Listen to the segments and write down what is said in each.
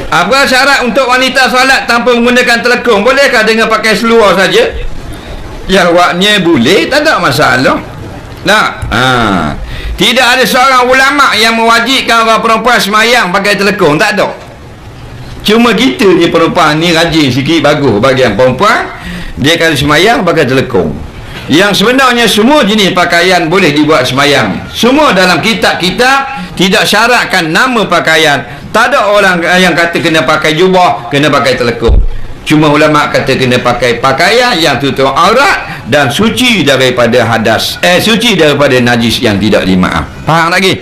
Apa syarat untuk wanita solat tanpa menggunakan telekung? Bolehkah dengan pakai seluar saja? Jawabnya boleh, tak ada masalah. Tidak ada seorang ulama yang mewajibkan orang perempuan semayang pakai telekung, tak ada. Cuma kita ni perempuan ni rajin sikit, bagus. Bagi yang perempuan, dia kalau semayang pakai telekung. Yang sebenarnya semua jenis pakaian boleh dibuat semayang. Semua dalam kitab-kitab tidak syaratkan nama pakaian. Tak ada orang yang kata kena pakai jubah, kena pakai telekung. Cuma ulama kata kena pakai pakaian yang tutup aurat dan suci daripada hadas, suci daripada najis yang tidak dimaaf. Faham lagi?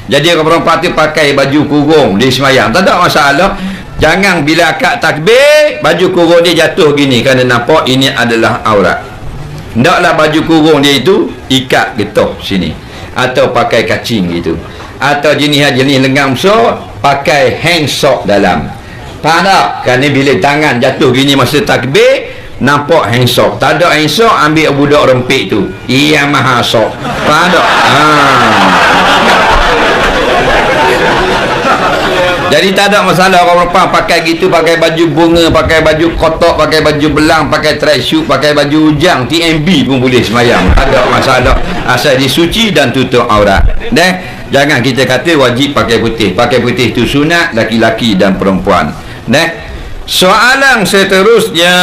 Jadi orang perempuan tu pakai baju kurung dia semayang, tak ada masalah. Jangan bila akad takbir baju kurung dia jatuh gini, kerana nampak ini adalah aurat. Hendaklah baju kurung dia itu ikat getah sini, atau pakai kacing gitu, atau jenis lengan besar pakai hang sock dalam. Faham tak? Kerana bila tangan jatuh gini masa takbir, nampak hang sock. Tak ada hang sock, ambil budak rempik tu, ia maha sock. Faham tak? Jadi tak ada masalah orang perempuan pakai gitu, pakai baju bunga, pakai baju kotak, pakai baju belang, pakai tracksuit, pakai baju hujang, TMB pun boleh semayang. Tak ada masalah, asal dia suci dan tutup aurat. Jangan kita kata wajib pakai putih. Pakai putih itu sunat laki-laki dan perempuan. Soalan seterusnya,